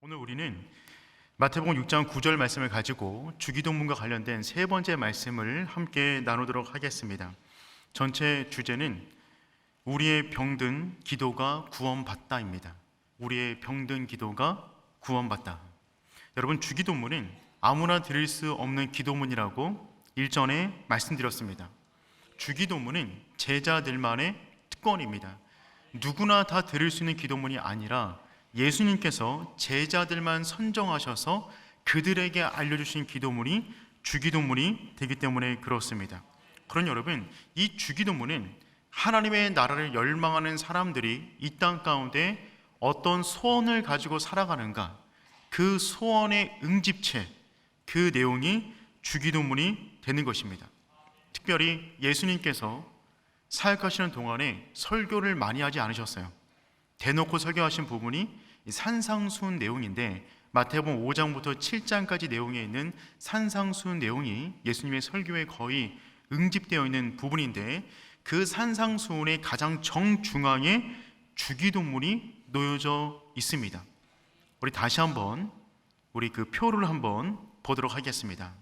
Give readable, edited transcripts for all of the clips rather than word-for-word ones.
오늘 우리는 마태복음 6장 9절 말씀을 가지고 주기도문과 관련된 세 번째 말씀을 함께 나누도록 하겠습니다. 전체 주제는 우리의 병든 기도가 구원받다입니다. 우리의 병든 기도가 구원받다. 여러분, 주기도문은 아무나 드릴 수 없는 기도문이라고 일전에 말씀드렸습니다. 주기도문은 제자들만의 특권입니다. 누구나 다 드릴 수 있는 기도문이 아니라 예수님께서 제자들만 선정하셔서 그들에게 알려주신 기도문이 주기도문이 되기 때문에 그렇습니다. 그런 여러분, 이 주기도문은 하나님의 나라를 열망하는 사람들이 이 땅 가운데 어떤 소원을 가지고 살아가는가, 그 소원의 응집체, 그 내용이 주기도문이 되는 것입니다. 특별히 예수님께서 사역하시는 동안에 설교를 많이 하지 않으셨어요. 대놓고 설교하신 부분이 산상수훈 내용인데, 마태복음 5장부터 7장까지 내용에 있는 산상수훈 내용이 예수님의 설교에 거의 응집되어 있는 부분인데, 그 산상수훈의 가장 정중앙에 주기도문이 놓여져 있습니다. 우리 다시 한번 그 표를 한번 보도록 하겠습니다.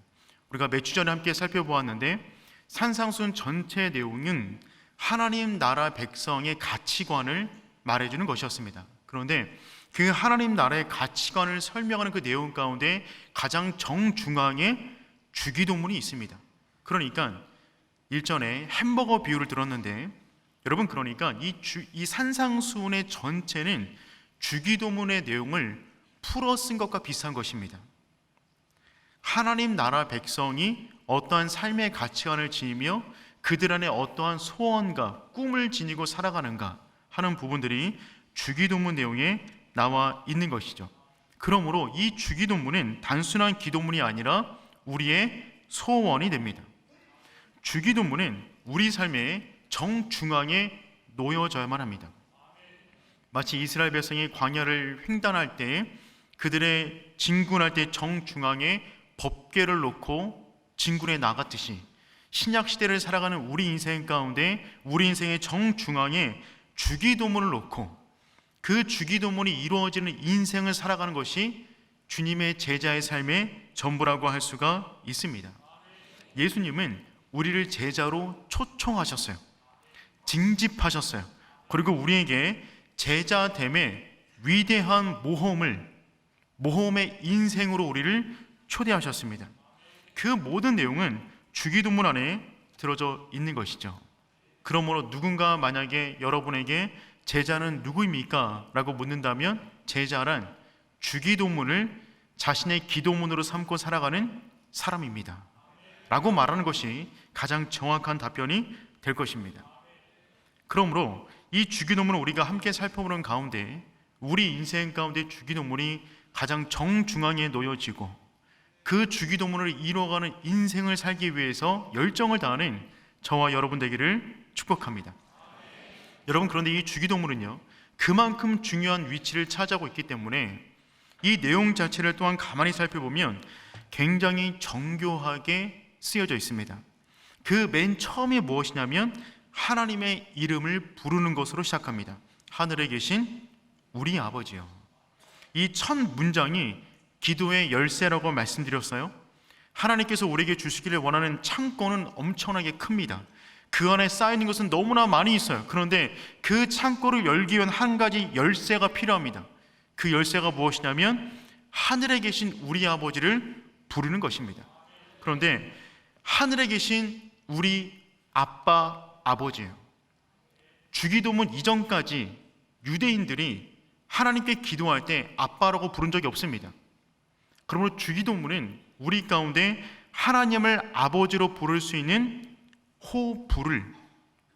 우리가 몇 주 전에 함께 살펴보았는데, 산상수훈 전체 내용은 하나님 나라 백성의 가치관을 말해주는 것이었습니다. 그런데 그 하나님 나라의 가치관을 설명하는 그 내용 가운데 가장 정중앙에 주기도문이 있습니다. 그러니까 일전에 햄버거 비유를 들었는데, 여러분, 그러니까 이 산상수훈의 전체는 주기도문의 내용을 풀어 쓴 것과 비슷한 것입니다. 하나님 나라 백성이 어떠한 삶의 가치관을 지니며 그들 안에 어떠한 소원과 꿈을 지니고 살아가는가 하는 부분들이 주기도문 내용에 나와 있는 것이죠. 그러므로 이 주기도문은 단순한 기도문이 아니라 우리의 소원이 됩니다. 주기도문은 우리 삶의 정중앙에 놓여져야만 합니다. 마치 이스라엘 백성이 광야를 횡단할 때, 그들의 진군할 때 정중앙에 법궤를 놓고 진군에 나갔듯이, 신약시대를 살아가는 우리 인생 가운데 우리 인생의 정중앙에 주기도문을 놓고 그 주기도문이 이루어지는 인생을 살아가는 것이 주님의 제자의 삶의 전부라고 할 수가 있습니다. 예수님은 우리를 제자로 초청하셨어요. 징집하셨어요. 그리고 우리에게 제자됨의 위대한 모험의 인생으로 우리를 초대하셨습니다. 그 모든 내용은 주기도문 안에 들어져 있는 것이죠. 그러므로 누군가 만약에 여러분에게 제자는 누구입니까? 라고 묻는다면, 제자란 주기도문을 자신의 기도문으로 삼고 살아가는 사람입니다 라고 말하는 것이 가장 정확한 답변이 될 것입니다. 그러므로 이 주기도문을 우리가 함께 살펴보는 가운데, 우리 인생 가운데 주기도문이 가장 정중앙에 놓여지고 그 주기도문을 이루어가는 인생을 살기 위해서 열정을 다하는 저와 여러분 되기를 축복합니다. 여러분, 그런데 이 주기도문은요, 그만큼 중요한 위치를 차지하고 있기 때문에 이 내용 자체를 또한 가만히 살펴보면 굉장히 정교하게 쓰여져 있습니다. 그 맨 처음이 무엇이냐면 하나님의 이름을 부르는 것으로 시작합니다. 하늘에 계신 우리 아버지요. 이 첫 문장이 기도의 열쇠라고 말씀드렸어요. 하나님께서 우리에게 주시기를 원하는 창고는 엄청나게 큽니다. 그 안에 쌓이는 것은 너무나 많이 있어요. 그런데 그 창고를 열기 위한 한 가지 열쇠가 필요합니다. 그 열쇠가 무엇이냐면 하늘에 계신 우리 아버지를 부르는 것입니다. 그런데 하늘에 계신 우리 아버지예요. 주기도문 이전까지 유대인들이 하나님께 기도할 때 아빠라고 부른 적이 없습니다. 그러므로 주기도문은 우리 가운데 하나님을 아버지로 부를 수 있는 호불을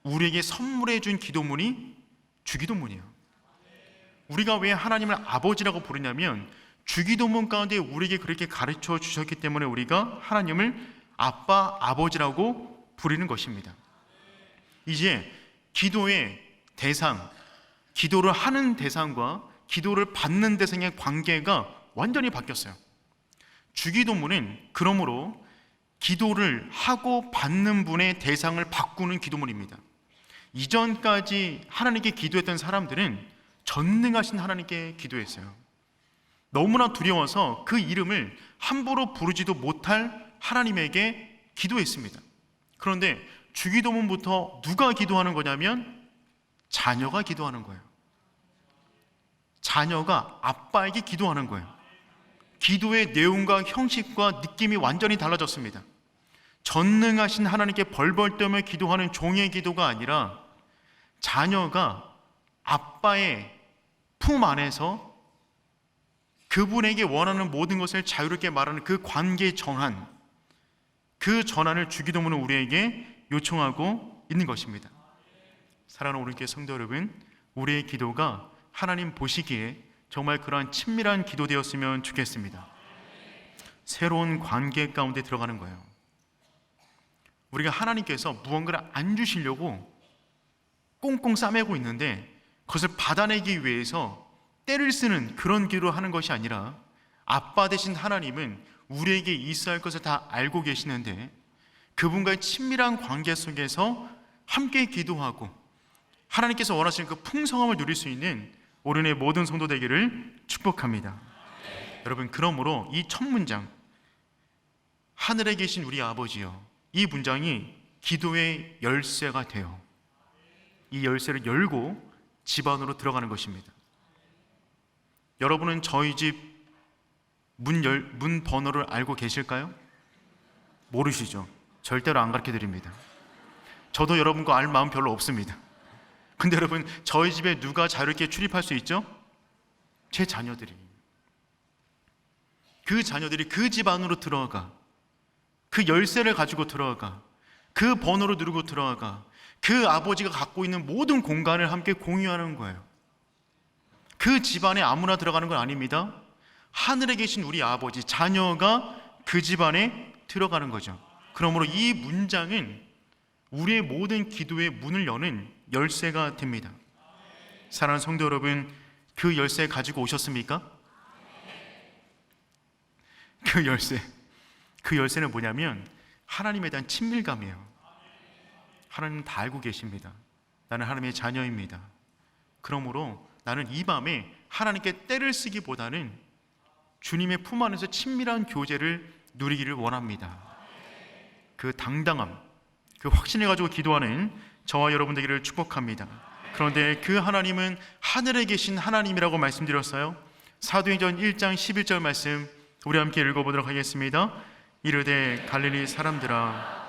우리에게 선물해 준 기도문이 주기도문이에요. 우리가 왜 하나님을 아버지라고 부르냐면 주기도문 가운데 우리에게 그렇게 가르쳐 주셨기 때문에 우리가 하나님을 아버지라고 부르는 것입니다. 이제 기도의 대상, 기도를 하는 대상과 기도를 받는 대상의 관계가 완전히 바뀌었어요. 주기도문은 그러므로 기도를 하고 받는 분의 대상을 바꾸는 기도문입니다. 이전까지 하나님께 기도했던 사람들은 전능하신 하나님께 기도했어요. 너무나 두려워서 그 이름을 함부로 부르지도 못할 하나님에게 기도했습니다. 그런데 주기도문부터 누가 기도하는 거냐면 자녀가 기도하는 거예요. 자녀가 아빠에게 기도하는 거예요. 기도의 내용과 형식과 느낌이 완전히 달라졌습니다. 전능하신 하나님께 벌벌 떨며 기도하는 종의 기도가 아니라 자녀가 아빠의 품 안에서 그분에게 원하는 모든 것을 자유롭게 말하는 그 관계 전환, 그 전환을 주기도문은 우리에게 요청하고 있는 것입니다. 사랑하는 우리 교회 성도 여러분, 우리의 기도가 하나님 보시기에 정말 그러한 친밀한 기도 되었으면 좋겠습니다. 새로운 관계 가운데 들어가는 거예요. 우리가 하나님께서 무언가를 안 주시려고 꽁꽁 싸매고 있는데 그것을 받아내기 위해서 때를 쓰는 그런 기도를 하는 것이 아니라 아빠 되신 하나님은 우리에게 있어야 할 것을 다 알고 계시는데 그분과의 친밀한 관계 속에서 함께 기도하고 하나님께서 원하시는 그 풍성함을 누릴 수 있는 오른의 모든 성도 되기를 축복합니다. 여러분, 그러므로 이 첫 문장, 하늘에 계신 우리 아버지여, 이 문장이 기도의 열쇠가 돼요. 이 열쇠를 열고 집 안으로 들어가는 것입니다. 여러분은 저희 집 문 번호를 알고 계실까요? 모르시죠? 절대로 안 가르쳐 드립니다. 저도 여러분 거 알 마음 별로 없습니다. 근데 여러분, 저희 집에 누가 자유롭게 출입할 수 있죠? 제 자녀들이. 그 자녀들이 그 집 안으로 들어가, 그 열쇠를 가지고 들어가, 그 번호를 누르고 들어가, 그 아버지가 갖고 있는 모든 공간을 함께 공유하는 거예요. 그 집안에 아무나 들어가는 건 아닙니다. 하늘에 계신 우리 아버지, 자녀가 그 집안에 들어가는 거죠. 그러므로 이 문장은 우리의 모든 기도의 문을 여는 열쇠가 됩니다. 사랑하는 성도 여러분, 그 열쇠 가지고 오셨습니까? 그 열쇠는 뭐냐면 하나님에 대한 친밀감이에요. 하나님은 다 알고 계십니다. 나는 하나님의 자녀입니다. 그러므로 나는 이 밤에 하나님께 때를 쓰기보다는 주님의 품 안에서 친밀한 교제를 누리기를 원합니다. 그 당당함, 그 확신을 가지고 기도하는 저와 여러분 되기를 축복합니다. 그런데 그 하나님은 하늘에 계신 하나님이라고 말씀드렸어요. 사도행전 1장 11절 말씀 우리 함께 읽어보도록 하겠습니다. 이르되 갈릴리 사람들아,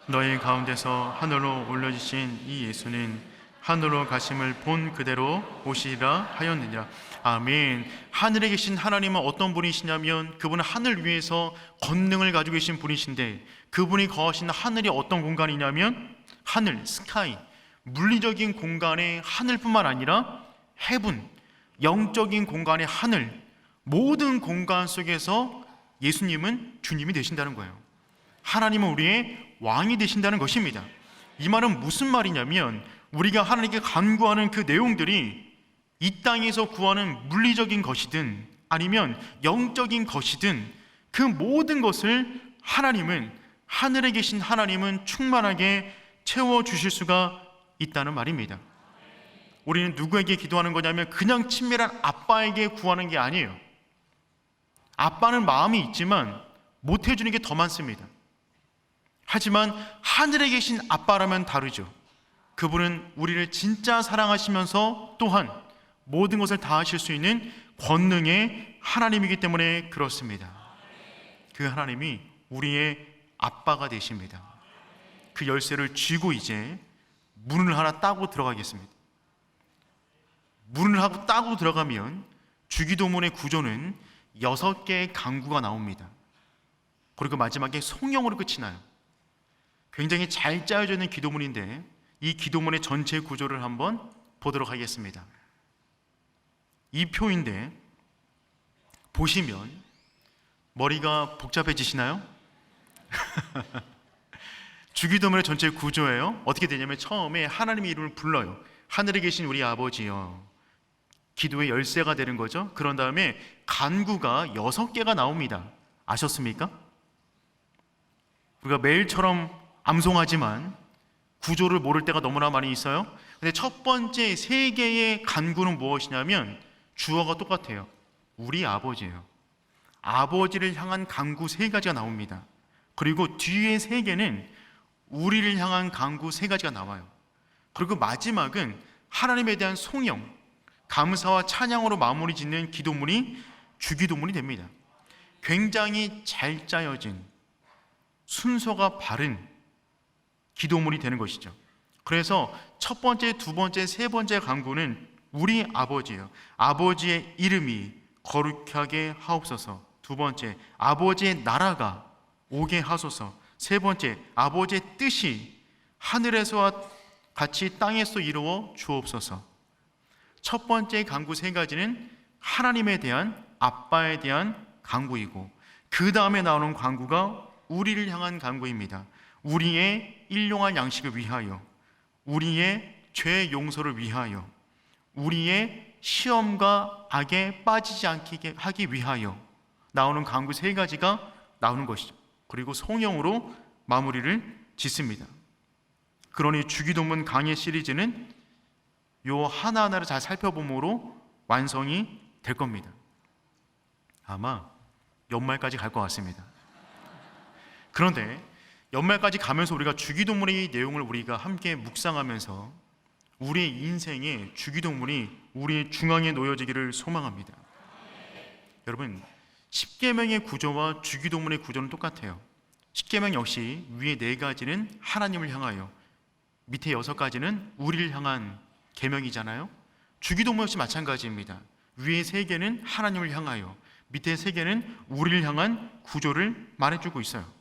너희 가운데서 하늘로 올려지신 이 예수는 하늘로 가심을 본 그대로 오시리라 하였느니라. 아멘. 하늘에 계신 하나님은 어떤 분이시냐면 그분은 하늘 위에서 권능을 가지고 계신 분이신데 그분이 거하시는 하늘이 어떤 공간이냐면 하늘, 스카이, 물리적인 공간의 하늘뿐만 아니라 헤븐, 영적인 공간의 하늘, 모든 공간 속에서 예수님은 주님이 되신다는 거예요. 하나님은 우리의 왕이 되신다는 것입니다. 이 말은 무슨 말이냐면 우리가 하나님께 간구하는 그 내용들이 이 땅에서 구하는 물리적인 것이든 아니면 영적인 것이든 그 모든 것을 하나님은, 하늘에 계신 하나님은 충만하게 채워주실 수가 있다는 말입니다. 우리는 누구에게 기도하는 거냐면 그냥 친밀한 아빠에게 구하는 게 아니에요. 아빠는 마음이 있지만 못 해주는 게 더 많습니다. 하지만 하늘에 계신 아빠라면 다르죠. 그분은 우리를 진짜 사랑하시면서 또한 모든 것을 다 하실 수 있는 권능의 하나님이기 때문에 그렇습니다. 그 하나님이 우리의 아빠가 되십니다. 그 열쇠를 쥐고 이제 문을 하나 따고 들어가겠습니다. 문을 하고 따고 들어가면 주기도문의 구조는 6개의 강구가 나옵니다. 그리고 마지막에 송영으로 끝이 나요. 굉장히 잘 짜여져 있는 기도문인데 이 기도문의 전체 구조를 한번 보도록 하겠습니다. 이 표인데 보시면 머리가 복잡해지시나요? 주기도문의 전체 구조예요. 어떻게 되냐면 처음에 하나님의 이름을 불러요. 하늘에 계신 우리 아버지여. 기도의 열쇠가 되는 거죠. 그런 다음에 간구가 6개가 나옵니다. 아셨습니까? 우리가 매일처럼 암송하지만 구조를 모를 때가 너무나 많이 있어요. 근데 첫 번째 세 개의 간구는 무엇이냐면 주어가 똑같아요. 우리 아버지예요. 아버지를 향한 간구 세 가지가 나옵니다. 그리고 뒤에 세 개는 우리를 향한 간구 세 가지가 나와요. 그리고 마지막은 하나님에 대한 송영, 감사와 찬양으로 마무리 짓는 기도문이 주기도문이 됩니다. 굉장히 잘 짜여진 순서가 바른 기도문이 되는 것이죠. 그래서 첫 번째, 두 번째, 세 번째 간구는 우리 아버지예요. 아버지의 이름이 거룩하게 하옵소서. 두 번째, 아버지의 나라가 오게 하소서. 세 번째, 아버지의 뜻이 하늘에서와 같이 땅에서 이루어 주옵소서. 첫 번째 간구 세 가지는 하나님에 대한, 아빠에 대한 간구이고, 그 다음에 나오는 간구가 우리를 향한 간구입니다. 우리의 일용할 양식을 위하여, 우리의 죄 용서를 위하여, 우리의 시험과 악에 빠지지 않게 하기 위하여 나오는 간구 세 가지가 나오는 것이죠. 그리고 송영으로 마무리를 짓습니다. 그러니 주기도문 강의 시리즈는 요 하나하나를 잘 살펴봄으로 완성이 될 겁니다. 아마 연말까지 갈 것 같습니다. 그런데 연말까지 가면서 우리가 주기도문의 내용을 우리가 함께 묵상하면서 우리의 인생에 주기도문이 우리의 중앙에 놓여지기를 소망합니다. 여러분, 십계명의 구조와 주기도문의 구조는 똑같아요. 십계명 역시 위에 네 가지는 하나님을 향하여, 밑에 여섯 가지는 우리를 향한 계명이잖아요. 주기도문 역시 마찬가지입니다. 위에 세 개는 하나님을 향하여, 밑에 세 개는 우리를 향한 구조를 말해주고 있어요.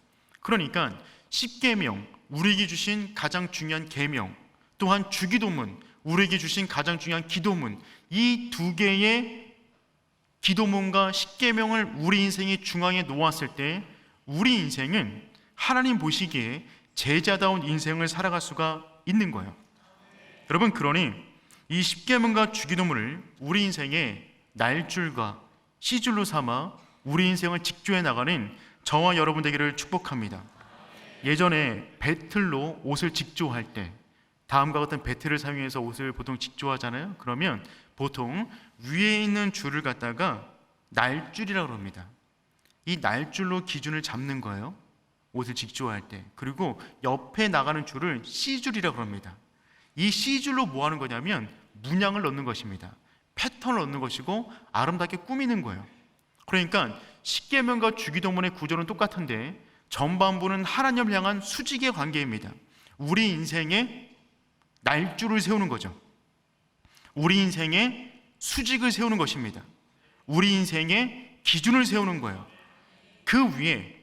그러니까 십계명, 우리에게 주신 가장 중요한 계명, 또한 주기도문, 우리에게 주신 가장 중요한 기도문, 이 두 개의 기도문과 십계명을 우리 인생의 중앙에 놓았을 때 우리 인생은 하나님 보시기에 제자다운 인생을 살아갈 수가 있는 거예요. 여러분, 그러니 이 십계명과 주기도문을 우리 인생의 날줄과 시줄로 삼아 우리 인생을 직조해 나가는 저와 여러분 되기를 축복합니다. 예전에 배틀로 옷을 직조할 때 다음과 같은 배틀을 사용해서 옷을 보통 직조하잖아요. 그러면 보통 위에 있는 줄을 갖다가 날줄이라고 합니다. 이 날줄로 기준을 잡는 거예요. 옷을 직조할 때. 그리고 옆에 나가는 줄을 C줄이라고 합니다. 이 C줄로 뭐 하는 거냐면 문양을 넣는 것입니다. 패턴을 넣는 것이고 아름답게 꾸미는 거예요. 그러니까 십계명과 주기도문의 구조는 똑같은데 전반부는 하나님을 향한 수직의 관계입니다. 우리 인생에 날줄을 세우는 거죠. 우리 인생에 수직을 세우는 것입니다. 우리 인생에 기준을 세우는 거예요. 그 위에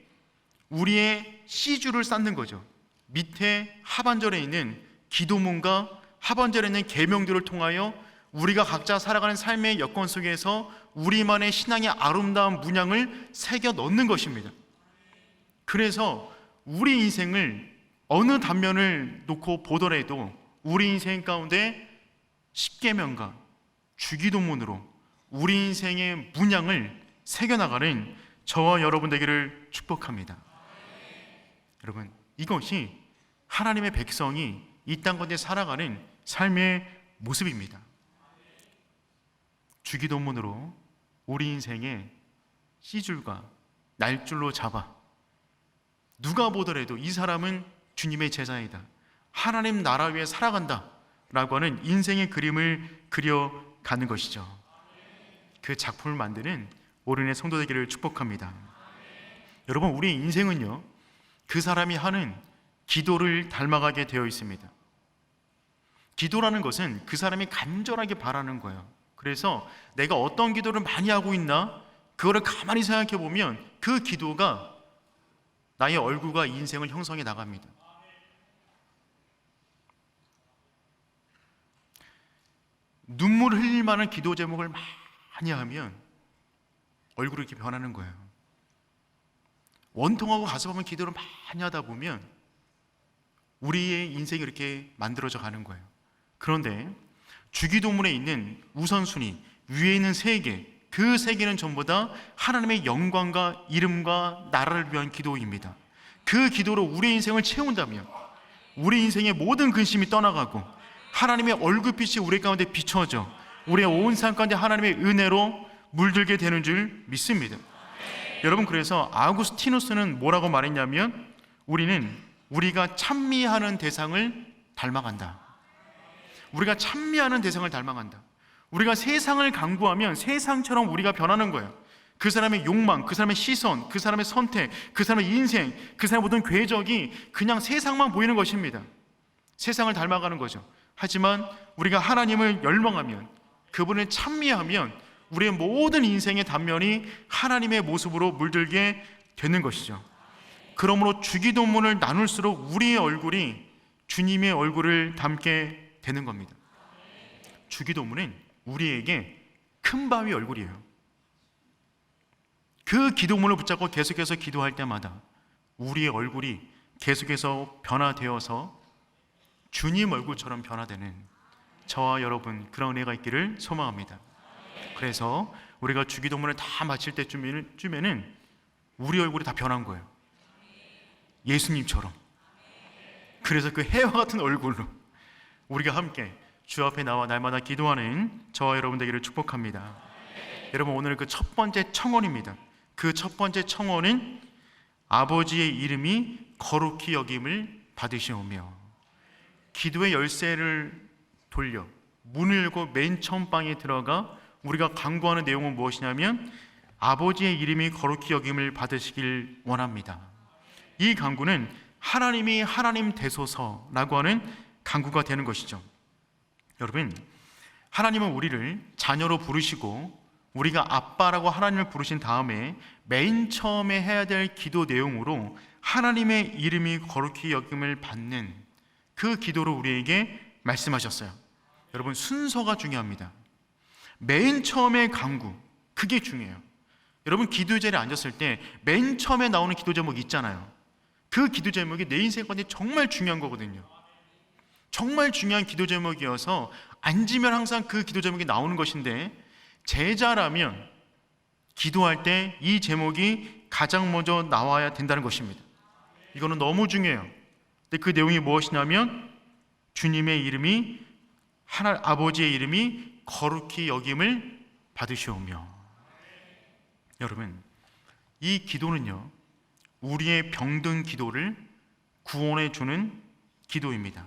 우리의 C줄을 쌓는 거죠. 밑에 하반절에 있는 기도문과 하반절에 있는 계명들을 통하여 우리가 각자 살아가는 삶의 여건 속에서 우리만의 신앙의 아름다운 문양을 새겨 넣는 것입니다. 그래서 우리 인생을 어느 단면을 놓고 보더라도 우리 인생 가운데 십계명과 주기도문으로 우리 인생의 문양을 새겨나가는 저와 여러분 되기를 축복합니다. 여러분, 이것이 하나님의 백성이 이 땅 가운데 살아가는 삶의 모습입니다. 주기도문으로 우리 인생의 C줄과 날줄로 잡아 누가 보더라도 이 사람은 주님의 제자이다, 하나님 나라 위에 살아간다 라고 하는 인생의 그림을 그려가는 것이죠. 그 작품을 만드는 오른의 성도 되기를 축복합니다. 여러분, 우리 인생은요, 그 사람이 하는 기도를 닮아가게 되어 있습니다. 기도라는 것은 그 사람이 간절하게 바라는 거예요. 그래서 내가 어떤 기도를 많이 하고 있나, 그거를 가만히 생각해 보면 그 기도가 나의 얼굴과 인생을 형성해 나갑니다. 눈물 흘릴 만한 기도 제목을 많이 하면 얼굴이 이렇게 변하는 거예요. 원통하고 가슴 아픈 기도를 많이 하다 보면 우리의 인생이 이렇게 만들어져 가는 거예요. 그런데 주기도문에 있는 우선순위, 위에 있는 세 개, 그 세 개는 전부 다 하나님의 영광과 이름과 나라를 위한 기도입니다. 그 기도로 우리 인생을 채운다면 우리 인생의 모든 근심이 떠나가고 하나님의 얼굴빛이 우리 가운데 비춰져 우리의 온 삶 가운데 하나님의 은혜로 물들게 되는 줄 믿습니다. 여러분, 그래서 아구스티누스는 뭐라고 말했냐면 우리가 찬미하는 대상을 닮아간다. 우리가 찬미하는 대상을 닮아간다. 우리가 세상을 강구하면 세상처럼 우리가 변하는 거예요. 그 사람의 욕망, 그 사람의 시선, 그 사람의 선택, 그 사람의 인생, 그 사람의 모든 궤적이 그냥 세상만 보이는 것입니다. 세상을 닮아가는 거죠. 하지만 우리가 하나님을 열망하면, 그분을 찬미하면 우리의 모든 인생의 단면이 하나님의 모습으로 물들게 되는 것이죠. 그러므로 주기도문을 나눌수록 우리의 얼굴이 주님의 얼굴을 닮게 되는 겁니다. 주기도문은 우리에게 큰 바위 얼굴이에요. 그 기도문을 붙잡고 계속해서 기도할 때마다 우리의 얼굴이 계속해서 변화되어서 주님 얼굴처럼 변화되는 저와 여러분, 그런 은혜가 있기를 소망합니다. 그래서 우리가 주기도문을 다 마칠 때쯤에는 우리 얼굴이 다 변한 거예요. 예수님처럼. 그래서 그 해와 같은 얼굴로 우리가 함께 주 앞에 나와 날마다 기도하는 저와 여러분 되기를 축복합니다. 여러분, 오늘 그 첫 번째 청원입니다. 그 첫 번째 청원은 아버지의 이름이 거룩히 여김을 받으시오며, 기도의 열쇠를 돌려 문을 열고 맨 처음 방에 들어가 우리가 간구하는 내용은 무엇이냐면 아버지의 이름이 거룩히 여김을 받으시길 원합니다. 이 간구는 하나님이 하나님 되소서라고 하는 간구가 되는 것이죠. 여러분, 하나님은 우리를 자녀로 부르시고 우리가 아빠라고 하나님을 부르신 다음에 맨 처음에 해야 될 기도 내용으로 하나님의 이름이 거룩히 여김을 받는 그 기도로 우리에게 말씀하셨어요. 여러분, 순서가 중요합니다. 맨 처음에 간구, 그게 중요해요. 여러분, 기도 자리에 앉았을 때 맨 처음에 나오는 기도 제목이 있잖아요. 그 기도 제목이 내 인생 가운데 정말 중요한 거거든요. 정말 중요한 기도 제목이어서 앉으면 항상 그 기도 제목이 나오는 것인데, 제자라면 기도할 때 이 제목이 가장 먼저 나와야 된다는 것입니다. 이거는 너무 중요해요. 근데 그 내용이 무엇이냐면 주님의 이름이, 아버지의 이름이 거룩히 여김을 받으시오며. 여러분, 이 기도는요, 우리의 병든 기도를 구원해 주는 기도입니다.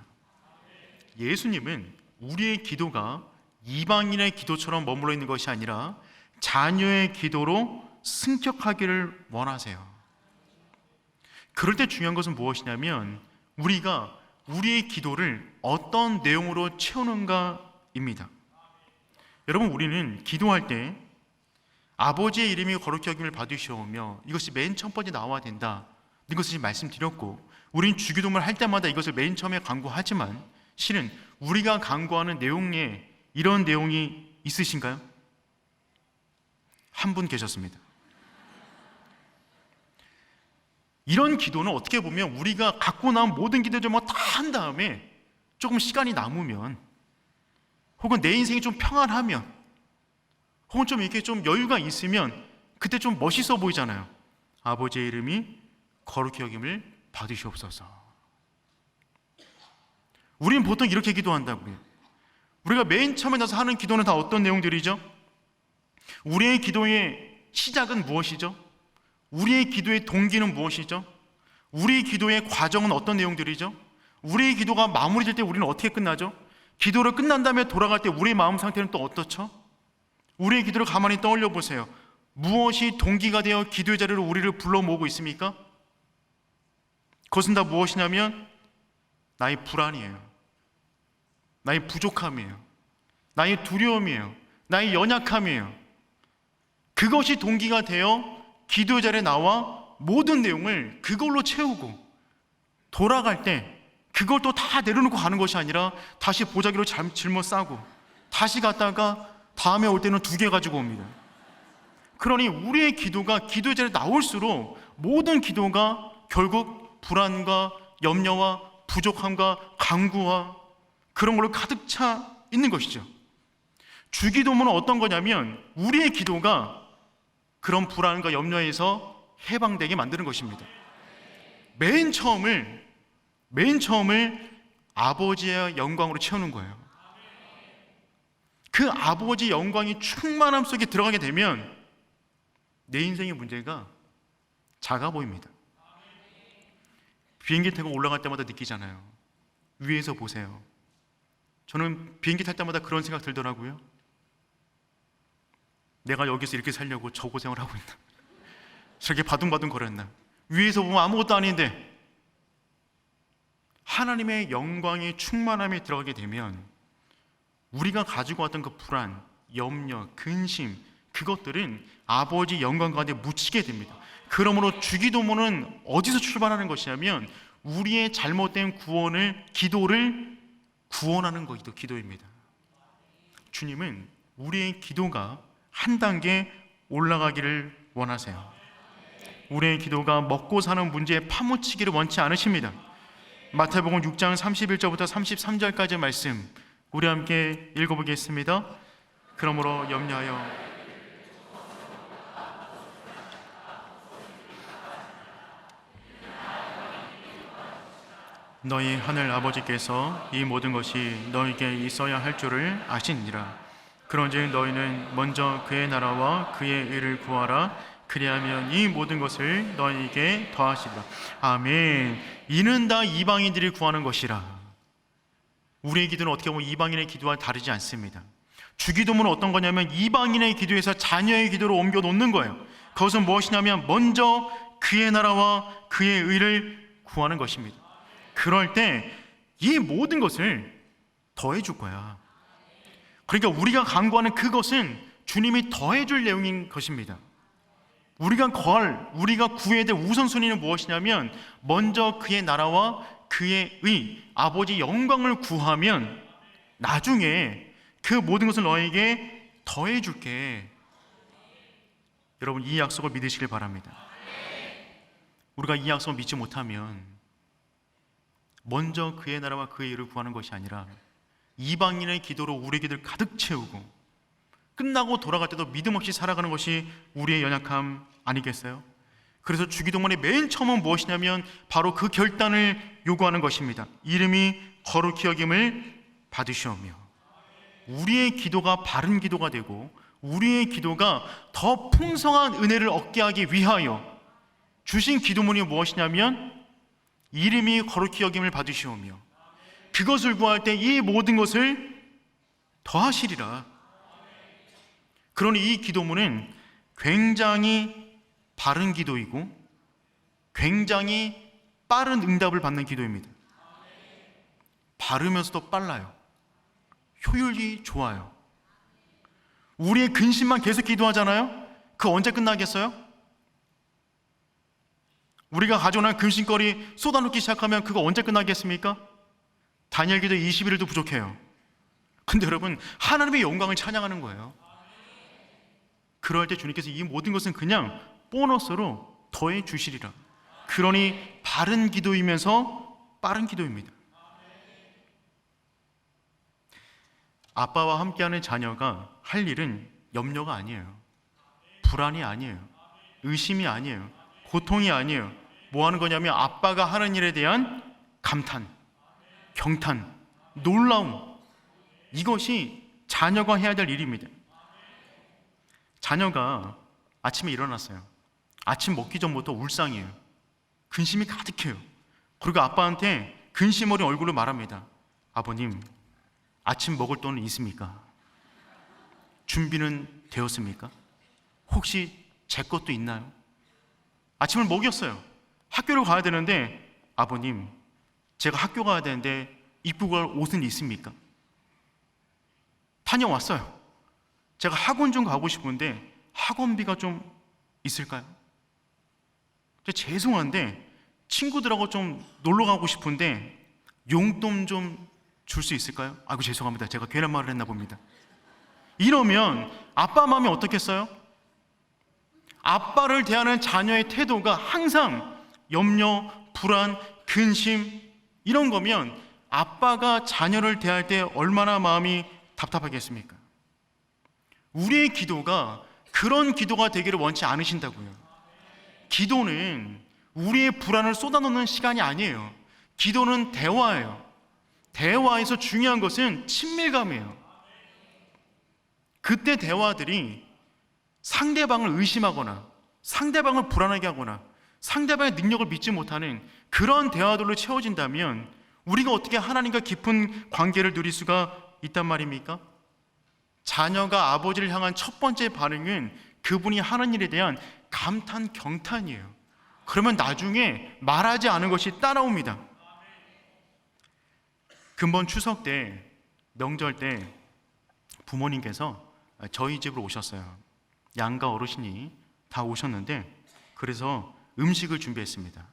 예수님은 우리의 기도가 이방인의 기도처럼 머물러 있는 것이 아니라 자녀의 기도로 승격하기를 원하세요. 그럴 때 중요한 것은 무엇이냐면 우리가 우리의 기도를 어떤 내용으로 채우는가입니다. 여러분, 우리는 기도할 때 아버지의 이름이 거룩히 여김을 받으시오며, 이것이 맨 첫 번째 나와야 된다, 이것을 말씀드렸고, 우리는 주기도문을 할 때마다 이것을 맨 처음에 간구하지만 실은 우리가 간구하는 내용에 이런 내용이 있으신가요? 한 분 계셨습니다. 이런 기도는 어떻게 보면 우리가 갖고 나온 모든 기도 제목 다 한 다음에 조금 시간이 남으면, 혹은 내 인생이 좀 평안하면, 혹은 좀 이렇게 좀 여유가 있으면 그때 좀 멋있어 보이잖아요. 아버지의 이름이 거룩히 여김을 받으시옵소서. 우리는 보통 이렇게 기도한다고요. 우리가 맨 처음에 나서 하는 기도는 다 어떤 내용들이죠? 우리의 기도의 시작은 무엇이죠? 우리의 기도의 동기는 무엇이죠? 우리의 기도의 과정은 어떤 내용들이죠? 우리의 기도가 마무리될 때 우리는 어떻게 끝나죠? 기도를 끝난 다음에 돌아갈 때 우리의 마음 상태는 또 어떻죠? 우리의 기도를 가만히 떠올려 보세요. 무엇이 동기가 되어 기도의 자리로 우리를 불러 모으고 있습니까? 그것은 다 무엇이냐면 나의 불안이에요. 나의 부족함이에요. 나의 두려움이에요. 나의 연약함이에요. 그것이 동기가 되어 기도의 자리에 나와 모든 내용을 그걸로 채우고, 돌아갈 때 그걸 또 다 내려놓고 가는 것이 아니라 다시 보자기로 짊어 싸고 다시 갔다가 다음에 올 때는 2개 가지고 옵니다. 그러니 우리의 기도가 기도의 자리에 나올수록 모든 기도가 결국 불안과 염려와 부족함과 간구와 그런 걸로 가득 차 있는 것이죠. 주기도문은 어떤 거냐면 우리의 기도가 그런 불안과 염려에서 해방되게 만드는 것입니다. 맨 처음을 아버지의 영광으로 채우는 거예요. 그 아버지 영광이 충만함 속에 들어가게 되면 내 인생의 문제가 작아 보입니다. 비행기 타고 올라갈 때마다 느끼잖아요. 위에서 보세요. 저는 비행기 탈 때마다 그런 생각 들더라고요. 내가 여기서 이렇게 살려고 저 고생을 하고 있나, 저렇게 바둥바둥 거렸나. 위에서 보면 아무것도 아닌데 하나님의 영광이 충만함에 들어가게 되면 우리가 가지고 왔던 그 불안, 염려, 근심, 그것들은 아버지 영광 가운데 묻히게 됩니다. 그러므로 주기도문은 어디서 출발하는 것이냐면 우리의 잘못된 기도를 구원하는 기도입니다. 주님은 우리의 기도가 한 단계 올라가기를 원하세요. 우리의 기도가 먹고 사는 문제에 파묻히기를 원치 않으십니다. 마태복음 6장 31절부터 33절까지의 말씀 우리 함께 읽어보겠습니다. 그러므로 염려하여 너희 하늘 아버지께서 이 모든 것이 너희에게 있어야 할 줄을 아시니라. 그런즉 너희는 먼저 그의 나라와 그의 의를 구하라. 그리하면 이 모든 것을 너희에게 더하시리라. 아멘. 이는 다 이방인들이 구하는 것이라. 우리의 기도는 어떻게 보면 이방인의 기도와 다르지 않습니다. 주기도문은 어떤 거냐면 이방인의 기도에서 자녀의 기도로 옮겨 놓는 거예요. 그것은 무엇이냐면 먼저 그의 나라와 그의 의를 구하는 것입니다. 그럴 때 이 모든 것을 더해 줄 거야. 그러니까 우리가 간구하는 그것은 주님이 더해 줄 내용인 것입니다. 우리가 구해야 될 우선순위는 무엇이냐면 먼저 그의 나라와 그의 의, 아버지 영광을 구하면 나중에 그 모든 것을 너에게 더해 줄게. 여러분, 이 약속을 믿으시길 바랍니다. 우리가 이 약속을 믿지 못하면 먼저 그의 나라와 그의 의를 구하는 것이 아니라 이방인의 기도로 우리의 기도를 가득 채우고 끝나고 돌아갈 때도 믿음 없이 살아가는 것이 우리의 연약함 아니겠어요? 그래서 주기도문의 맨 처음은 무엇이냐면 바로 그 결단을 요구하는 것입니다. 이름이 거룩히 여김을 받으시오며. 우리의 기도가 바른 기도가 되고 우리의 기도가 더 풍성한 은혜를 얻게 하기 위하여 주신 기도문이 무엇이냐면 이름이 거룩히 여김을 받으시오며 그것을 구할 때 이 모든 것을 더하시리라. 그러니 이 기도문은 굉장히 바른 기도이고 굉장히 빠른 응답을 받는 기도입니다. 바르면서도 빨라요. 효율이 좋아요. 우리의 근심만 계속 기도하잖아요. 그 언제 끝나겠어요? 우리가 가져온 근심거리 쏟아놓기 시작하면 그거 언제 끝나겠습니까? 다니엘 기도 21일도 부족해요. 근데 여러분, 하나님의 영광을 찬양하는 거예요. 그럴 때 주님께서 이 모든 것은 그냥 보너스로 더해 주시리라. 그러니 바른 기도이면서 빠른 기도입니다. 아빠와 함께하는 자녀가 할 일은 염려가 아니에요. 불안이 아니에요. 의심이 아니에요. 고통이 아니에요. 뭐 하는 거냐면 아빠가 하는 일에 대한 감탄, 경탄, 놀라움. 이것이 자녀가 해야 될 일입니다. 자녀가 아침에 일어났어요. 아침 먹기 전부터 울상이에요. 근심이 가득해요. 그리고 아빠한테 근심 어린 얼굴로 말합니다. 아버님, 아침 먹을 돈은 있습니까? 준비는 되었습니까? 혹시 제 것도 있나요? 아침을 먹였어요. 학교를 가야 되는데 아버님, 제가 학교 가야 되는데 입고 갈 옷은 있습니까? 다녀왔어요. 제가 학원 좀 가고 싶은데 학원비가 좀 있을까요? 죄송한데 친구들하고 좀 놀러 가고 싶은데 용돈 좀 줄 수 있을까요? 아이고 죄송합니다. 제가 괜한 말을 했나 봅니다. 이러면 아빠 마음이 어떻겠어요? 아빠를 대하는 자녀의 태도가 항상 염려, 불안, 근심 이런 거면 아빠가 자녀를 대할 때 얼마나 마음이 답답하겠습니까? 우리의 기도가 그런 기도가 되기를 원치 않으신다고요. 기도는 우리의 불안을 쏟아놓는 시간이 아니에요. 기도는 대화예요. 대화에서 중요한 것은 친밀감이에요. 그때 대화들이 상대방을 의심하거나 상대방을 불안하게 하거나 상대방의 능력을 믿지 못하는 그런 대화들로 채워진다면 우리가 어떻게 하나님과 깊은 관계를 누릴 수가 있단 말입니까? 자녀가 아버지를 향한 첫 번째 반응은 그분이 하는 일에 대한 감탄, 경탄이에요. 그러면 나중에 말하지 않은 것이 따라옵니다. 근본 추석 때, 명절 때 부모님께서 저희 집으로 오셨어요. 양가 어르신이 다 오셨는데, 그래서 음식을 준비했습니다.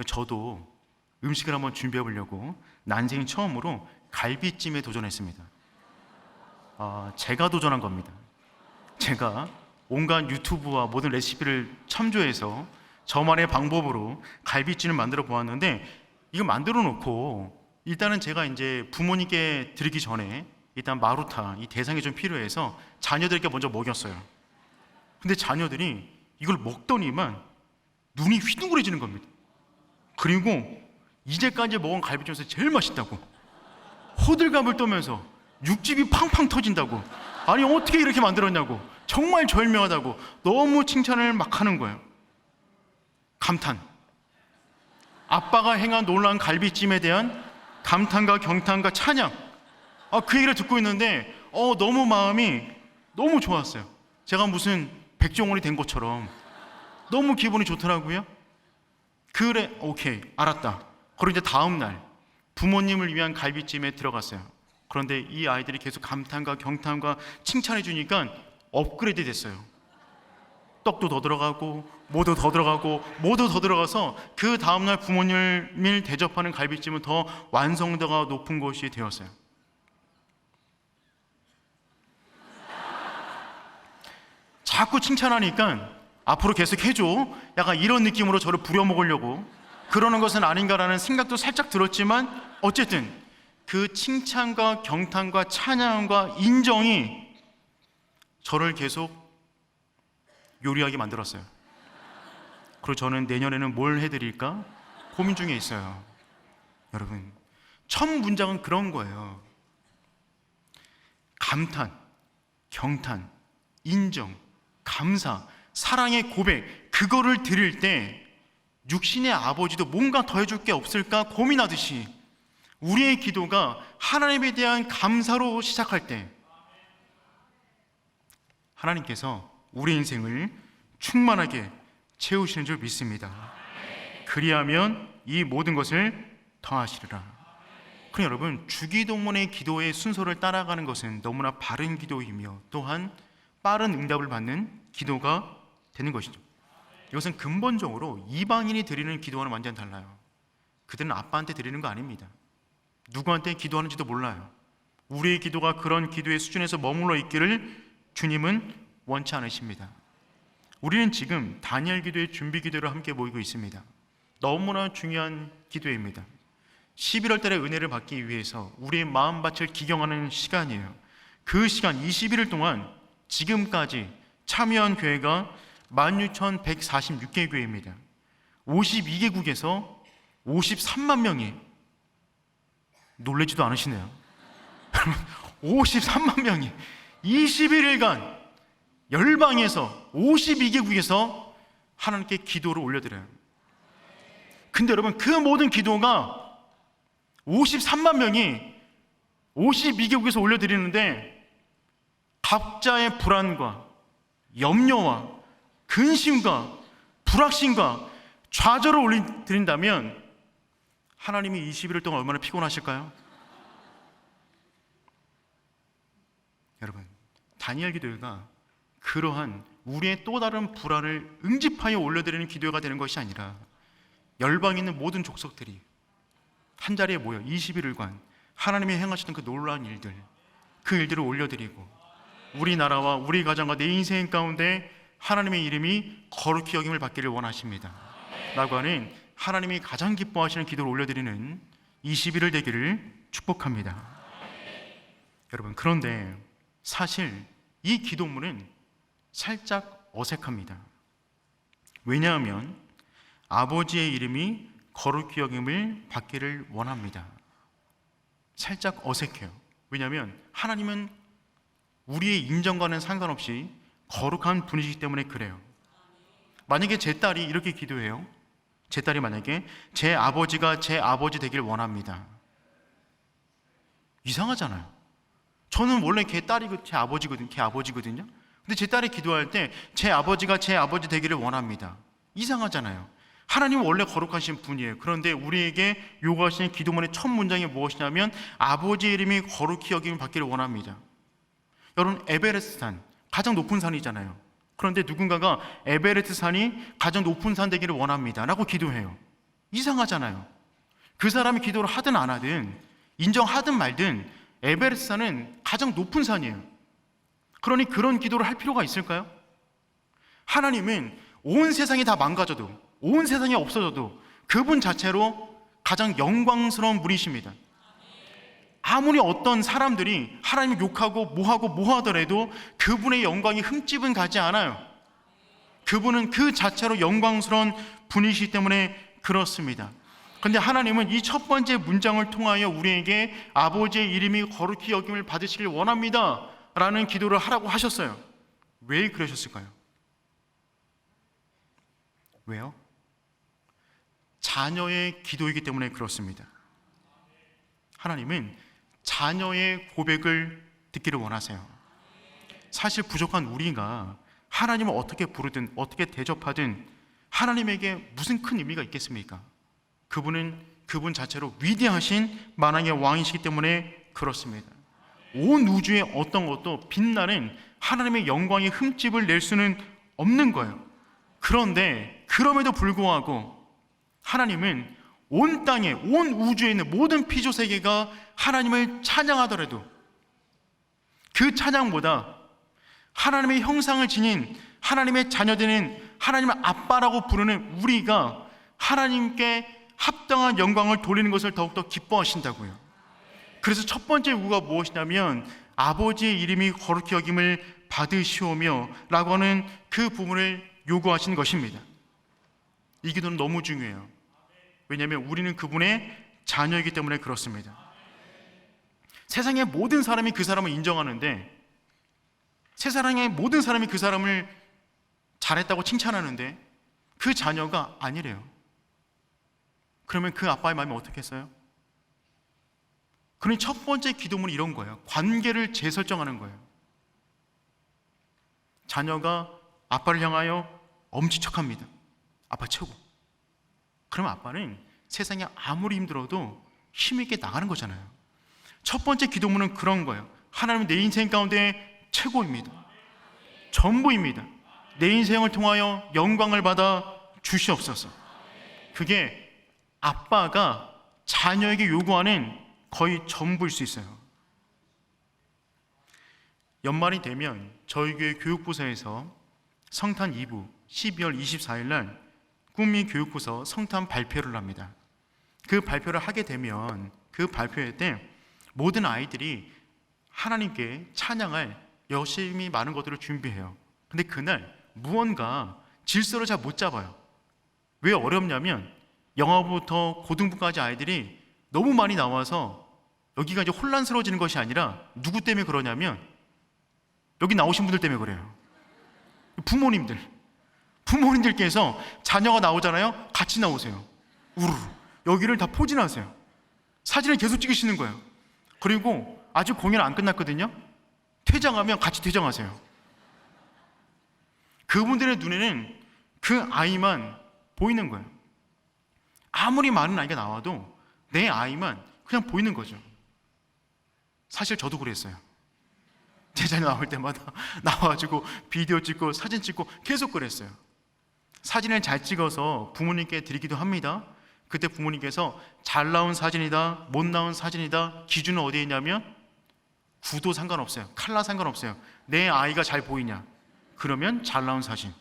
저도 음식을 한번 준비해 보려고 난생 처음으로 갈비찜에 도전했습니다. 제가 도전한 겁니다. 제가 온갖 유튜브와 모든 레시피를 참조해서 저만의 방법으로 갈비찜을 만들어 보았는데, 이거 만들어 놓고 일단은 제가 이제 부모님께 드리기 전에 일단 마루타, 이 대상이 좀 필요해서 자녀들에게 먼저 먹였어요. 근데 자녀들이 이걸 먹더니만 눈이 휘둥그레지는 겁니다. 그리고 이제까지 먹은 갈비 중에서 제일 맛있다고, 호들갑을 떠면서 육즙이 팡팡 터진다고, 아니 어떻게 이렇게 만들었냐고, 정말 절묘하다고 너무 칭찬을 막 하는 거예요. 감탄, 아빠가 행한 놀라운 갈비찜에 대한 감탄과 경탄과 찬양, 그 얘기를 듣고 있는데 너무 마음이 너무 좋았어요. 제가 무슨 백종원이 된 것처럼 너무 기분이 좋더라고요. 그래, 오케이, 알았다. 그리고 이제 다음 날 부모님을 위한 갈비찜에 들어갔어요. 그런데 이 아이들이 계속 감탄과 경탄과 칭찬해 주니까 업그레이드 됐어요. 떡도 더 들어가고 뭐도 더 들어가고 뭐도 더 들어가서 그 다음날 부모님을 대접하는 갈비찜은 더 완성도가 높은 것이 되었어요. 자꾸 칭찬하니까 앞으로 계속 해줘, 약간 이런 느낌으로 저를 부려먹으려고 그러는 것은 아닌가라는 생각도 살짝 들었지만, 어쨌든 그 칭찬과 경탄과 찬양과 인정이 저를 계속 요리하게 만들었어요. 그리고 저는 내년에는 뭘 해드릴까 고민 중에 있어요. 여러분, 첫 문장은 그런 거예요. 감탄, 경탄, 인정, 감사, 사랑의 고백, 그거를 드릴 때 육신의 아버지도 뭔가 더 해줄 게 없을까 고민하듯이 우리의 기도가 하나님에 대한 감사로 시작할 때 하나님께서 우리 인생을 충만하게 채우시는 줄 믿습니다. 그리하면 이 모든 것을 더하시리라. 그럼 여러분, 주기도문의 기도의 순서를 따라가는 것은 너무나 바른 기도이며 또한 빠른 응답을 받는 기도가 되는 것이죠. 이것은 근본적으로 이방인이 드리는 기도와는 완전 달라요. 그들은 아빠한테 드리는 거 아닙니다. 누구한테 기도하는지도 몰라요. 우리의 기도가 그런 기도의 수준에서 머물러 있기를 주님은 원치 않으십니다. 우리는 지금 다니엘 기도의 준비 기도를 함께 모이고 있습니다. 너무나 중요한 기도입니다. 11월 달에 은혜를 받기 위해서 우리의 마음밭을 기경하는 시간이에요. 그 시간 21일 동안 지금까지 참여한 교회가 16,146개 교회입니다. 52개국에서 53만 명이, 놀라지도 않으시네요. 53만 명이 21일간 열방에서 52개국에서 하나님께 기도를 올려드려요. 근데 여러분, 그 모든 기도가 53만 명이 52개국에서 올려드리는데 각자의 불안과 염려와 근심과 불확신과 좌절을 올려드린다면 하나님이 21일 동안 얼마나 피곤하실까요? 여러분, 다니엘 기도회가 그러한 우리의 또 다른 불안을 응집하여 올려드리는 기도회가 되는 것이 아니라 열방에 있는 모든 족속들이 한자리에 모여 21일간 하나님이 행하시는 그 놀라운 일들, 그 일들을 올려드리고 우리나라와 우리 가정과 내 인생 가운데 하나님의 이름이 거룩히 여김을 받기를 원하십니다 라고 하는 하나님이 가장 기뻐하시는 기도를 올려드리는 21일 되기를 축복합니다. 여러분, 그런데 사실 이 기도문은 살짝 어색합니다. 왜냐하면 아버지의 이름이 거룩히 여김을 받기를 원합니다. 살짝 어색해요. 왜냐하면 하나님은 우리의 인정과는 상관없이 거룩한 분이시기 때문에 그래요. 만약에 제 딸이 이렇게 기도해요. 제 딸이 만약에 제 아버지가 제 아버지 되길 원합니다. 이상하잖아요. 저는 원래 걔 딸이 걔 아버지거든요. 근데 제 딸이 기도할 때 제 아버지가 제 아버지 되기를 원합니다. 이상하잖아요. 하나님은 원래 거룩하신 분이에요. 그런데 우리에게 요구하시는 기도문의 첫 문장이 무엇이냐면 아버지의 이름이 거룩히 여김을 받기를 원합니다. 여러분, 에베레스트 산, 가장 높은 산이잖아요. 그런데 누군가가 에베레스트 산이 가장 높은 산 되기를 원합니다 라고 기도해요. 이상하잖아요. 그 사람이 기도를 하든 안 하든, 인정하든 말든 에베레스트 산은 가장 높은 산이에요. 그러니 그런 기도를 할 필요가 있을까요? 하나님은 온 세상이 다 망가져도, 온 세상이 없어져도 그분 자체로 가장 영광스러운 분이십니다. 아무리 어떤 사람들이 하나님을 욕하고 뭐 하더라도 그분의 영광이 흠집은 가지 않아요. 그분은 그 자체로 영광스러운 분이시기 때문에 그렇습니다. 그런데 하나님은 이 첫 번째 문장을 통하여 우리에게 아버지의 이름이 거룩히 여김을 받으시길 원합니다 라는 기도를 하라고 하셨어요. 왜 그러셨을까요? 왜요? 자녀의 기도이기 때문에 그렇습니다. 하나님은 자녀의 고백을 듣기를 원하세요. 사실 부족한 우리가 하나님을 어떻게 부르든 어떻게 대접하든 하나님에게 무슨 큰 의미가 있겠습니까? 그분은 그분 자체로 위대하신 만왕의 왕이시기 때문에 그렇습니다. 온 우주의 어떤 것도 빛나는 하나님의 영광의 흠집을 낼 수는 없는 거예요. 그런데 그럼에도 불구하고 하나님은 온 땅에, 온 우주에 있는 모든 피조세계가 하나님을 찬양하더라도 그 찬양보다 하나님의 형상을 지닌 하나님의 자녀되는 하나님의 아빠라고 부르는 우리가 하나님께 합당한 영광을 돌리는 것을 더욱더 기뻐하신다고요. 그래서 첫 번째 요구가 무엇이냐면 아버지의 이름이 거룩히 여김을 받으시오며 라고 하는 그 부분을 요구하신 것입니다. 이 기도는 너무 중요해요. 왜냐하면 우리는 그분의 자녀이기 때문에 그렇습니다. 세상의 모든 사람이 그 사람을 인정하는데, 세상의 모든 사람이 그 사람을 잘했다고 칭찬하는데 그 자녀가 아니래요. 그러면 그 아빠의 마음이 어떻겠어요? 그러니 첫 번째 기도문은 이런 거예요. 관계를 재설정하는 거예요. 자녀가 아빠를 향하여 엄지척합니다. 아빠 최고. 그럼 아빠는 세상에 아무리 힘들어도 힘있게 나가는 거잖아요. 첫 번째 기도문은 그런 거예요. 하나님은 내 인생 가운데 최고입니다. 전부입니다. 내 인생을 통하여 영광을 받아 주시옵소서. 그게 아빠가 자녀에게 요구하는 거의 전부일 수 있어요. 연말이 되면 저희 교회 교육부서에서 성탄 2부 12월 24일 날 꿈미 교육부서 성탄 발표를 합니다. 그 발표를 하게 되면 그 발표회 때 모든 아이들이 하나님께 찬양할 열심히 많은 것들을 준비해요. 근데 그날 무언가 질서를 잘 못 잡아요. 왜 어렵냐면 영어부터 고등부까지 아이들이 너무 많이 나와서 여기가 이제 혼란스러워지는 것이 아니라 누구 때문에 그러냐면 여기 나오신 분들 때문에 그래요. 부모님들께서 자녀가 나오잖아요. 같이 나오세요. 우르르 여기를 다 포진하세요. 사진을 계속 찍으시는 거예요. 그리고 아직 공연 안 끝났거든요. 퇴장하면 같이 퇴장하세요. 그분들의 눈에는 그 아이만 보이는 거예요. 아무리 많은 아이가 나와도 내 아이만 그냥 보이는 거죠. 사실 저도 그랬어요. 제 자녀 나올 때마다 나와가지고 비디오 찍고 사진 찍고 계속 그랬어요. 사진을 잘 찍어서 부모님께 드리기도 합니다. 그때 부모님께서 잘 나온 사진이다, 못 나온 사진이다, 기준은 어디에 있냐면 구도 상관없어요. 컬러 상관없어요. 내 아이가 잘 보이냐, 그러면 잘 나온 사진,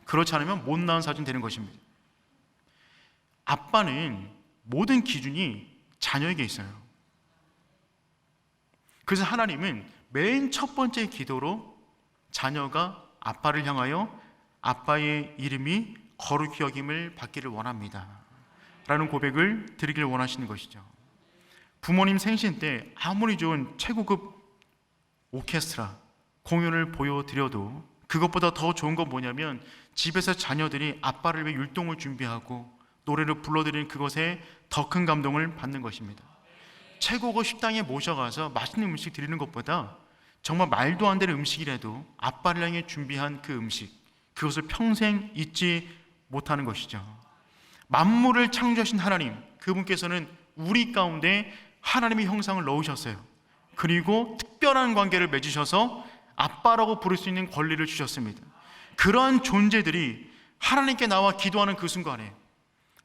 그렇지 않으면 못 나온 사진 되는 것입니다. 아빠는 모든 기준이 자녀에게 있어요. 그래서 하나님은 맨 첫 번째 기도로 자녀가 아빠를 향하여 아빠의 이름이 거룩히 여김을 받기를 원합니다 라는 고백을 드리기를 원하시는 것이죠. 부모님 생신 때 아무리 좋은 최고급 오케스트라 공연을 보여드려도 그것보다 더 좋은 건 뭐냐면 집에서 자녀들이 아빠를 위해 율동을 준비하고 노래를 불러드리는 그것에 더 큰 감동을 받는 것입니다. 최고급 식당에 모셔가서 맛있는 음식 드리는 것보다 정말 말도 안 되는 음식이라도 아빠를 향해 준비한 그 음식, 그것을 평생 잊지 못하는 것이죠. 만물을 창조하신 하나님, 그분께서는 우리 가운데 하나님의 형상을 넣으셨어요. 그리고 특별한 관계를 맺으셔서 아빠라고 부를 수 있는 권리를 주셨습니다. 그러한 존재들이 하나님께 나와 기도하는 그 순간에,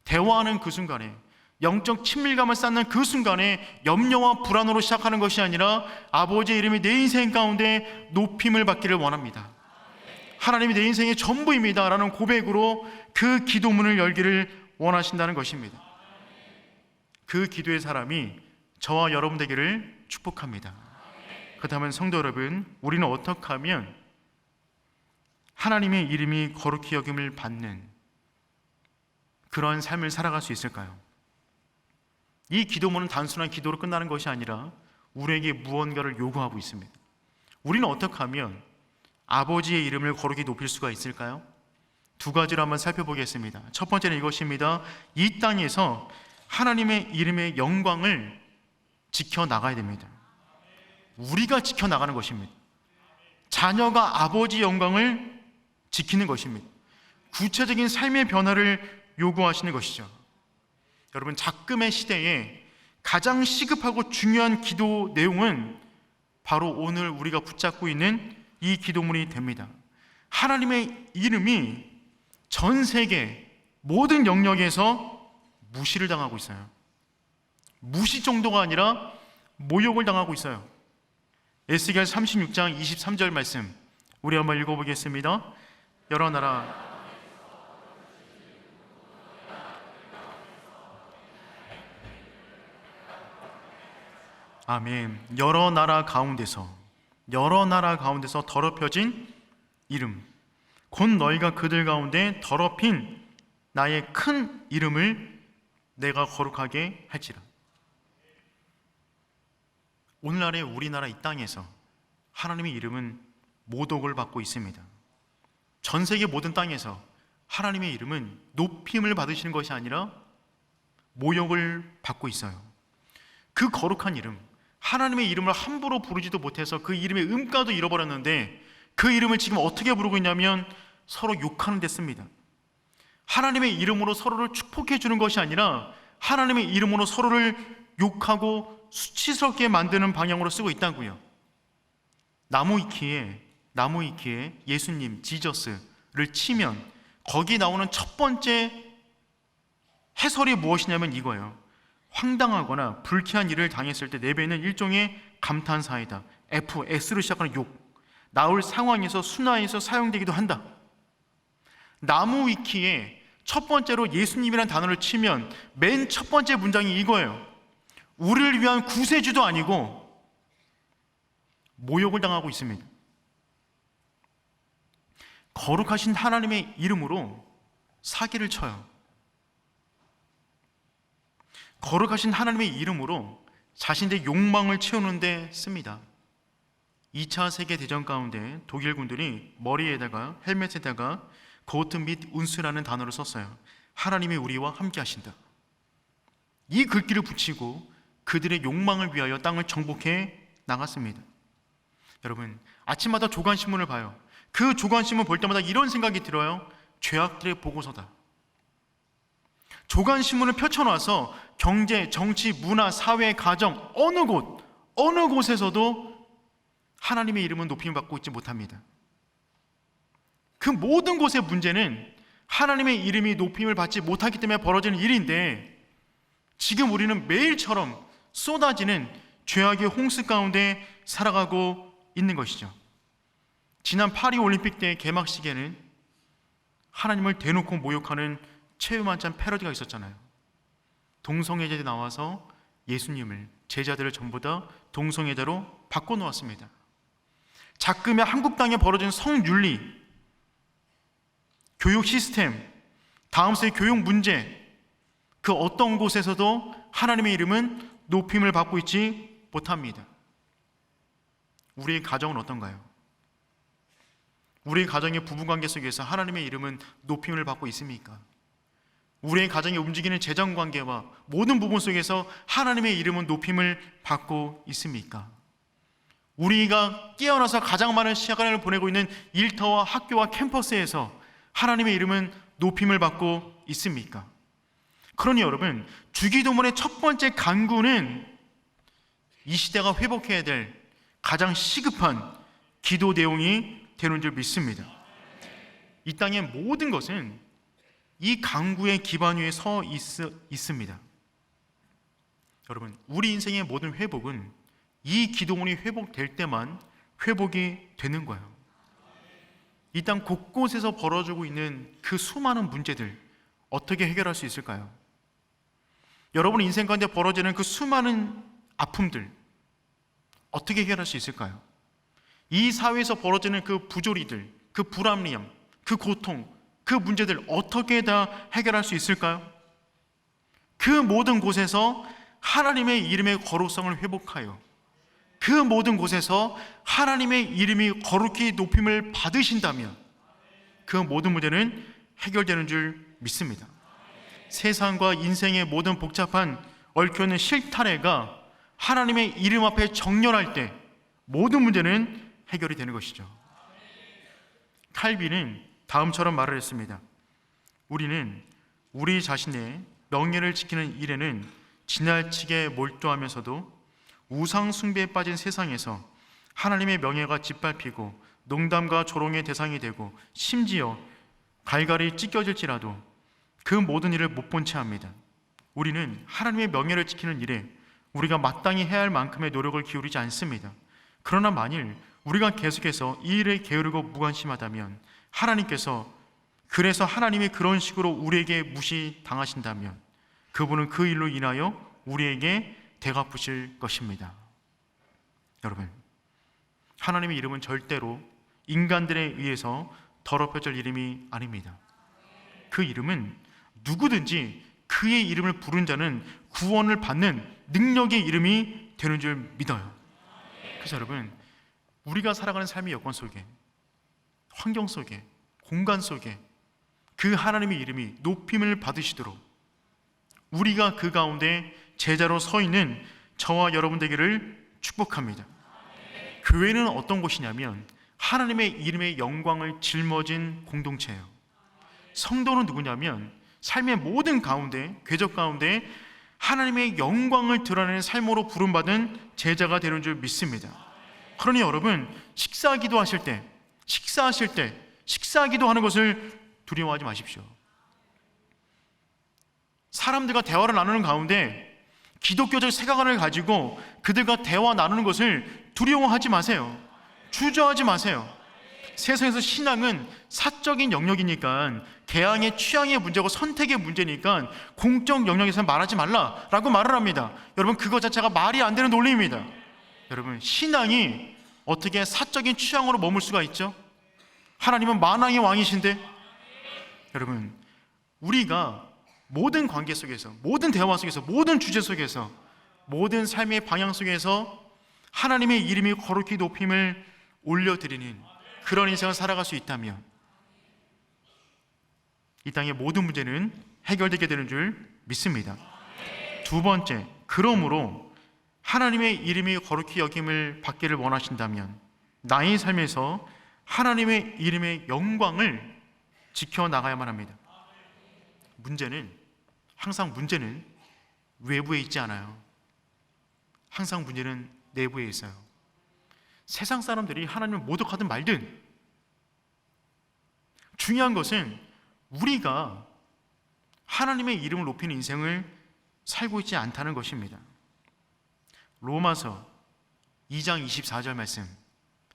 대화하는 그 순간에, 영적 친밀감을 쌓는 그 순간에 염려와 불안으로 시작하는 것이 아니라 아버지의 이름이 내 인생 가운데 높임을 받기를 원합니다. 하나님이 내 인생의 전부입니다 라는 고백으로 그 기도문을 열기를 원하신다는 것입니다. 그 기도의 사람이 저와 여러분 되기를 축복합니다. 그렇다면 성도 여러분, 우리는 어떻게 하면 하나님의 이름이 거룩히 여김을 받는 그러한 삶을 살아갈 수 있을까요? 이 기도문은 단순한 기도로 끝나는 것이 아니라 우리에게 무언가를 요구하고 있습니다. 우리는 어떻게 하면 아버지의 이름을 거룩히 높일 수가 있을까요? 두 가지로 한번 살펴보겠습니다. 첫 번째는 이것입니다. 이 땅에서 하나님의 이름의 영광을 지켜나가야 됩니다. 우리가 지켜나가는 것입니다. 자녀가 아버지 영광을 지키는 것입니다. 구체적인 삶의 변화를 요구하시는 것이죠. 여러분, 작금의 시대에 가장 시급하고 중요한 기도 내용은 바로 오늘 우리가 붙잡고 있는 이 기도문이 됩니다. 하나님의 이름이 전 세계 모든 영역에서 무시를 당하고 있어요. 무시 정도가 아니라 모욕을 당하고 있어요. 에스겔 36장 23절 말씀 우리 한번 읽어보겠습니다. 여러 나라 아멘. 여러 나라 가운데서 더럽혀진 이름 곧 너희가 그들 가운데 더럽힌 나의 큰 이름을 내가 거룩하게 할지라. 오늘날의 우리나라 이 땅에서 하나님의 이름은 모독을 받고 있습니다. 전 세계 모든 땅에서 하나님의 이름은 높임을 받으시는 것이 아니라 모욕을 받고 있어요. 그 거룩한 이름, 하나님의 이름을 함부로 부르지도 못해서 그 이름의 음가도 잃어버렸는데 그 이름을 지금 어떻게 부르고 있냐면 서로 욕하는 데 씁니다. 하나님의 이름으로 서로를 축복해 주는 것이 아니라 하나님의 이름으로 서로를 욕하고 수치스럽게 만드는 방향으로 쓰고 있다고요. 나무 위키에 예수님, 지저스를 치면 거기 나오는 첫 번째 해설이 무엇이냐면 이거예요. 황당하거나 불쾌한 일을 당했을 때 내뱉는 일종의 감탄사이다. S로 시작하는 욕. 나올 상황에서 순화해서 사용되기도 한다. 나무 위키에 첫 번째로 예수님이라는 단어를 치면 맨 첫 번째 문장이 이거예요. 우리를 위한 구세주도 아니고 모욕을 당하고 있습니다. 거룩하신 하나님의 이름으로 사기를 쳐요. 거룩하신 하나님의 이름으로 자신들의 욕망을 채우는 데 씁니다. 2차 세계대전 가운데 독일 군들이 머리에다가 헬멧에다가 고트 및 운스라는 단어를 썼어요. 하나님이 우리와 함께 하신다. 이 글귀를 붙이고 그들의 욕망을 위하여 땅을 정복해 나갔습니다. 여러분, 아침마다 조간신문을 봐요. 그 조간신문 볼 때마다 이런 생각이 들어요. 죄악들의 보고서다. 조간신문을 펼쳐놔서 경제, 정치, 문화, 사회, 가정 어느 곳에서도 하나님의 이름은 높임을 받고 있지 못합니다. 그 모든 곳의 문제는 하나님의 이름이 높임을 받지 못하기 때문에 벌어지는 일인데 지금 우리는 매일처럼 쏟아지는 죄악의 홍수 가운데 살아가고 있는 것이죠. 지난 파리올림픽 때 개막식에는 하나님을 대놓고 모욕하는 최후만찬 패러디가 있었잖아요. 동성애자들이 나와서 예수님을, 제자들을 전부 다 동성애자로 바꿔놓았습니다. 작금의 한국 땅에 벌어진 성윤리, 교육 시스템, 다음 세대 교육 문제, 그 어떤 곳에서도 하나님의 이름은 높임을 받고 있지 못합니다. 우리의 가정은 어떤가요? 우리의 가정의 부부관계 속에서 하나님의 이름은 높임을 받고 있습니까? 우리의 가정에 움직이는 재정관계와 모든 부분 속에서 하나님의 이름은 높임을 받고 있습니까? 우리가 깨어나서 가장 많은 시간을 보내고 있는 일터와 학교와 캠퍼스에서 하나님의 이름은 높임을 받고 있습니까? 그러니 여러분, 주기도문의 첫 번째 간구는 이 시대가 회복해야 될 가장 시급한 기도 내용이 되는 줄 믿습니다. 이 땅의 모든 것은 이 간구의 기반 위에 서 있습니다. 여러분, 우리 인생의 모든 회복은 이 기도문이 회복될 때만 회복이 되는 거예요. 이 땅 곳곳에서 벌어지고 있는 그 수많은 문제들 어떻게 해결할 수 있을까요? 여러분 인생 가운데 벌어지는 그 수많은 아픔들 어떻게 해결할 수 있을까요? 이 사회에서 벌어지는 그 부조리들, 그 불합리함, 그 고통, 그 문제들 어떻게 다 해결할 수 있을까요? 그 모든 곳에서 하나님의 이름의 거룩성을 회복하여 그 모든 곳에서 하나님의 이름이 거룩히 높임을 받으신다면 그 모든 문제는 해결되는 줄 믿습니다. 세상과 인생의 모든 복잡한 얽혀있는 실타래가 하나님의 이름 앞에 정렬할 때 모든 문제는 해결이 되는 것이죠. 칼빈은 다음처럼 말을 했습니다. 우리는 우리 자신의 명예를 지키는 일에는 지나치게 몰두하면서도 우상 숭배에 빠진 세상에서 하나님의 명예가 짓밟히고 농담과 조롱의 대상이 되고 심지어 갈갈이 찢겨질지라도 그 모든 일을 못 본 채 합니다. 우리는 하나님의 명예를 지키는 일에 우리가 마땅히 해야 할 만큼의 노력을 기울이지 않습니다. 그러나 만일 우리가 계속해서 이 일에 게으르고 무관심하다면 하나님께서 그래서 하나님이 그런 식으로 우리에게 무시당하신다면 그분은 그 일로 인하여 우리에게 대갚으실 것입니다. 여러분, 하나님의 이름은 절대로 인간들에 의해서 더럽혀질 이름이 아닙니다. 그 이름은 누구든지 그의 이름을 부른 자는 구원을 받는 능력의 이름이 되는 줄 믿어요. 그래서 여러분, 우리가 살아가는 삶의 여건 속에, 환경 속에, 공간 속에 그 하나님의 이름이 높임을 받으시도록 우리가 그 가운데 제자로 서 있는 저와 여러분 되기를 축복합니다. 교회는 어떤 곳이냐면 하나님의 이름의 영광을 짊어진 공동체예요. 성도는 누구냐면 삶의 모든 가운데, 궤적 가운데 하나님의 영광을 드러내는 삶으로 부름받은 제자가 되는 줄 믿습니다. 그러니 여러분, 식사기도 하실 때, 식사하실 때 식사기도 하는 것을 두려워하지 마십시오. 사람들과 대화를 나누는 가운데 기독교적 세계관을 가지고 그들과 대화 나누는 것을 두려워하지 마세요. 주저하지 마세요. 세상에서 신앙은 사적인 영역이니까, 개항의 취향의 문제고 선택의 문제니까 공적 영역에서 말하지 말라라고 말을 합니다. 여러분, 그거 자체가 말이 안 되는 논리입니다. 여러분, 신앙이 어떻게 사적인 취향으로 머물 수가 있죠? 하나님은 만왕의 왕이신데. 여러분, 우리가 모든 관계 속에서, 모든 대화 속에서, 모든 주제 속에서, 모든 삶의 방향 속에서 하나님의 이름이 거룩히 높임을 올려드리는 그런 인생을 살아갈 수 있다면 이 땅의 모든 문제는 해결되게 되는 줄 믿습니다. 두 번째, 그러므로 하나님의 이름이 거룩히 여김을 받기를 원하신다면 나의 삶에서 하나님의 이름의 영광을 지켜나가야만 합니다. 항상 문제는 외부에 있지 않아요. 항상 문제는 내부에 있어요. 세상 사람들이 하나님을 모독하든 말든 중요한 것은 우리가 하나님의 이름을 높이는 인생을 살고 있지 않다는 것입니다. 로마서 2장 24절 말씀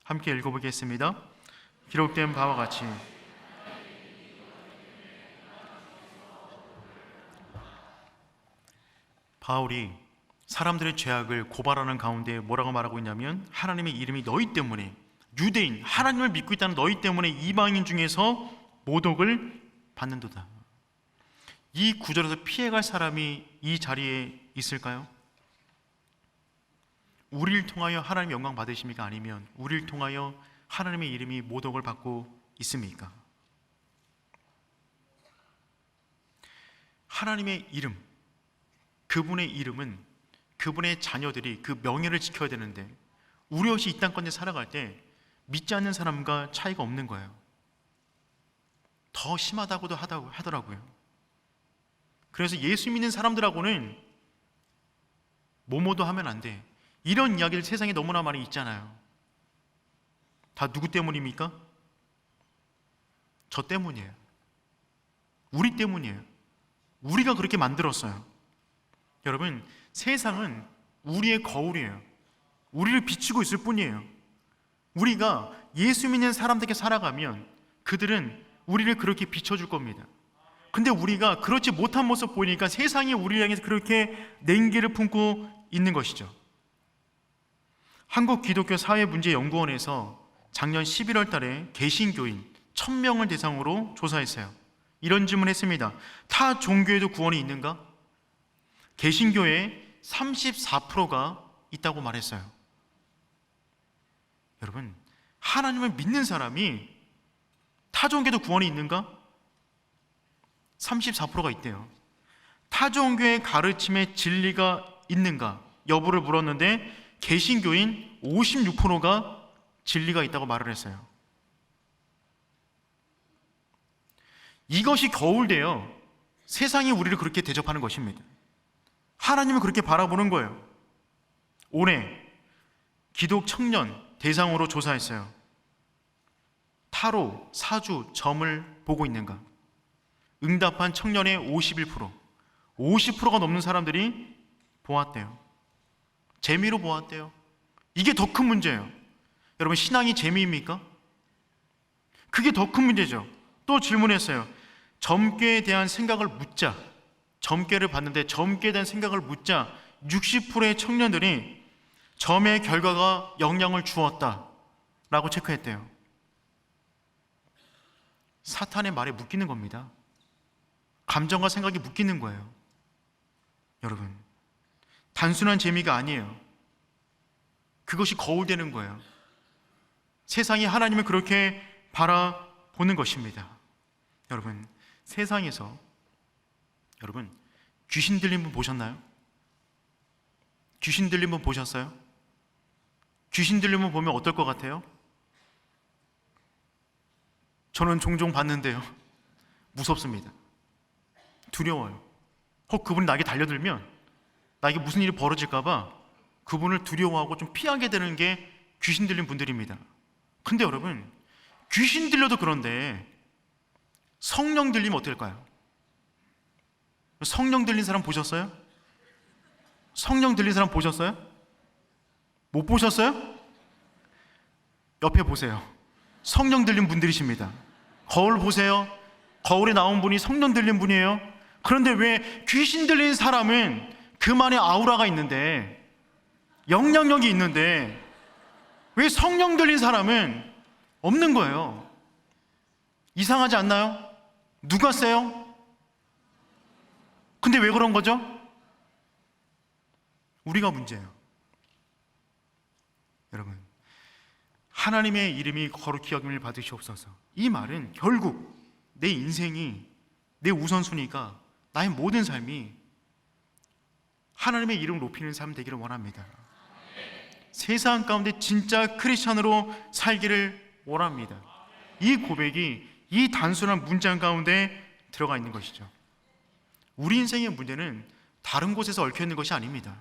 함께 읽어보겠습니다. 기록된 바와 같이 바울이 사람들의 죄악을 고발하는 가운데 뭐라고 말하고 있냐면 하나님의 이름이 너희 때문에, 유대인, 하나님을 믿고 있다는 너희 때문에 이방인 중에서 모독을 받는도다. 이 구절에서 피해갈 사람이 이 자리에 있을까요? 우리를 통하여 하나님의 영광 받으십니까? 아니면 우리를 통하여 하나님의 이름이 모독을 받고 있습니까? 하나님의 이름, 그분의 이름은 그분의 자녀들이 그 명예를 지켜야 되는데 우리 없이 이 땅 가운데 살아갈 때 믿지 않는 사람과 차이가 없는 거예요. 더 심하다고도 하더라고요. 그래서 예수 믿는 사람들하고는 뭐뭐도 하면 안 돼, 이런 이야기를 세상에 너무나 많이 있잖아요. 다 누구 때문입니까? 저 때문이에요. 우리 때문이에요. 우리가 그렇게 만들었어요. 여러분, 세상은 우리의 거울이에요. 우리를 비추고 있을 뿐이에요. 우리가 예수 믿는 사람들에게 살아가면 그들은 우리를 그렇게 비춰줄 겁니다. 근데 우리가 그렇지 못한 모습 보이니까 세상이 우리를 향해서 그렇게 냉기를 품고 있는 것이죠. 한국기독교사회문제연구원에서 작년 11월 달에 개신교인 1000명을 대상으로 조사했어요. 이런 질문을 했습니다. 타 종교에도 구원이 있는가? 개신교에 34%가 있다고 말했어요. 여러분, 하나님을 믿는 사람이 타 종교에도 구원이 있는가? 34%가 있대요. 타 종교의 가르침에 진리가 있는가 여부를 물었는데 개신교인 56%가 진리가 있다고 말을 했어요. 이것이 거울되어 세상이 우리를 그렇게 대접하는 것입니다. 하나님을 그렇게 바라보는 거예요. 올해 기독 청년 대상으로 조사했어요. 타로, 사주, 점을 보고 있는가? 응답한 청년의 51%, 50%가 넘는 사람들이 보았대요. 재미로 보았대요. 이게 더 큰 문제예요. 여러분, 신앙이 재미입니까? 그게 더 큰 문제죠. 또 질문했어요. 점괘에 대한 생각을 묻자. 점괘를 봤는데 점괘에 대한 생각을 묻자 60%의 청년들이 점의 결과가 영향을 주었다 라고 체크했대요. 사탄의 말에 묶이는 겁니다. 감정과 생각이 묶이는 거예요. 여러분, 단순한 재미가 아니에요. 그것이 거울되는 거예요. 세상이 하나님을 그렇게 바라보는 것입니다. 여러분, 세상에서 여러분, 귀신 들린 분 보셨나요? 귀신 들린 분 보셨어요? 귀신 들린 분 보면 어떨 것 같아요? 저는 종종 봤는데요, 무섭습니다. 두려워요. 혹 그분이 나에게 달려들면 나에게 무슨 일이 벌어질까 봐 그분을 두려워하고 좀 피하게 되는 게 귀신 들린 분들입니다. 근데 여러분, 귀신 들려도 그런데 성령 들리면 어떨까요? 성령 들린 사람 보셨어요? 성령 들린 사람 보셨어요? 못 보셨어요? 옆에 보세요. 성령 들린 분들이십니다. 거울 보세요. 거울에 나온 분이 성령 들린 분이에요. 그런데 왜 귀신 들린 사람은 그만의 아우라가 있는데, 영향력이 있는데, 왜 성령 들린 사람은 없는 거예요? 이상하지 않나요? 누가 세요? 근데 왜 그런 거죠? 우리가 문제예요. 여러분, 하나님의 이름이 거룩히 여김을 받으시옵소서. 이 말은 결국 내 인생이, 내 우선순위가, 나의 모든 삶이 하나님의 이름을 높이는 삶 되기를 원합니다. 세상 가운데 진짜 크리스찬으로 살기를 원합니다. 이 고백이 이 단순한 문장 가운데 들어가 있는 것이죠. 우리 인생의 문제는 다른 곳에서 얽혀 있는 것이 아닙니다.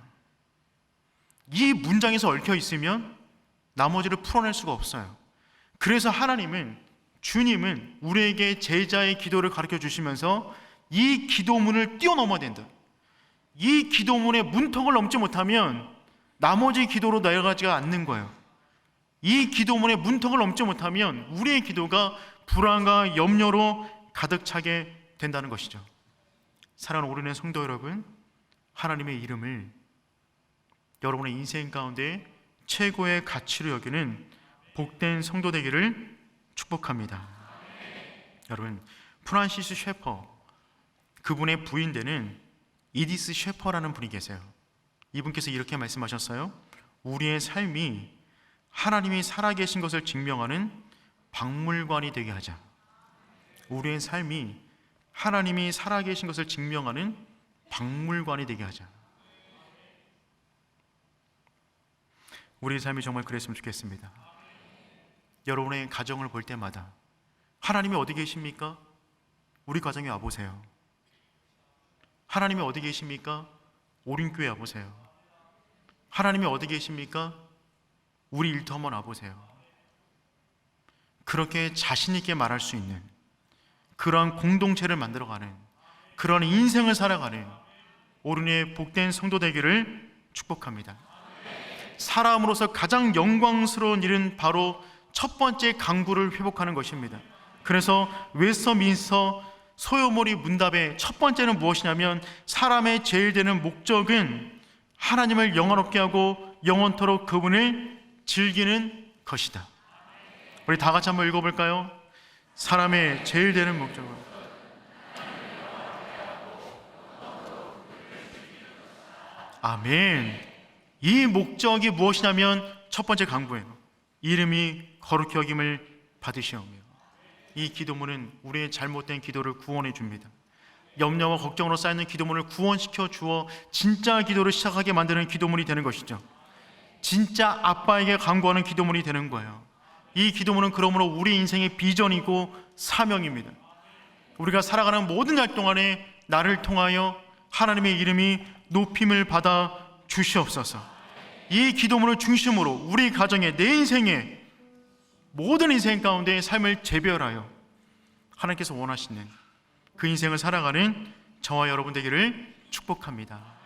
이 문장에서 얽혀 있으면 나머지를 풀어낼 수가 없어요. 그래서 주님은 우리에게 제자의 기도를 가르쳐 주시면서 이 기도문을 뛰어넘어야 된다. 이 기도문의 문턱을 넘지 못하면 나머지 기도로 내려가지가 않는 거예요. 이 기도문의 문턱을 넘지 못하면 우리의 기도가 불안과 염려로 가득 차게 된다는 것이죠. 사랑하는 오른의 성도 여러분, 하나님의 이름을 여러분의 인생 가운데 최고의 가치로 여기는 복된 성도 되기를 축복합니다. 여러분, 프란시스 셰퍼, 그분의 부인 되는 이디스 셰퍼라는 분이 계세요. 이분께서 이렇게 말씀하셨어요. 우리의 삶이 하나님이 살아계신 것을 증명하는 박물관이 되게 하자. 우리의 삶이 하나님이 살아계신 것을 증명하는 박물관이 되게 하자. 우리의 삶이 정말 그랬으면 좋겠습니다. 여러분의 가정을 볼 때마다 하나님이 어디 계십니까? 우리 가정에 와보세요. 하나님이 어디 계십니까? 오륜교회 와보세요. 하나님이 어디 계십니까? 우리 일터 한번 와보세요. 그렇게 자신 있게 말할 수 있는 그러한 공동체를 만들어가는, 그러한 인생을 살아가는 오륜의 복된 성도 되기를 축복합니다. 사람으로서 가장 영광스러운 일은 바로 첫 번째 강구를 회복하는 것입니다. 그래서 웨스터민스터 소요몰이 문답의 첫 번째는 무엇이냐면, 사람의 제일 되는 목적은 하나님을 영원롭게 하고 영원토록 그분을 즐기는 것이다. 우리 다 같이 한번 읽어볼까요? 사람의 제일 되는 목적은, 아멘. 이 목적이 무엇이냐면 첫 번째 강구예요. 이름이 거룩히 여김을 받으시오며. 이 기도문은 우리의 잘못된 기도를 구원해 줍니다. 염려와 걱정으로 쌓이는 기도문을 구원시켜 주어 진짜 기도를 시작하게 만드는 기도문이 되는 것이죠. 진짜 아빠에게 간구하는 기도문이 되는 거예요. 이 기도문은 그러므로 우리 인생의 비전이고 사명입니다. 우리가 살아가는 모든 날 동안에 나를 통하여 하나님의 이름이 높임을 받아 주시옵소서. 이 기도문을 중심으로 우리 가정에, 내 인생에, 모든 인생 가운데 삶을 재별하여 하나님께서 원하시는 그 인생을 살아가는 저와 여러분 되기를 축복합니다.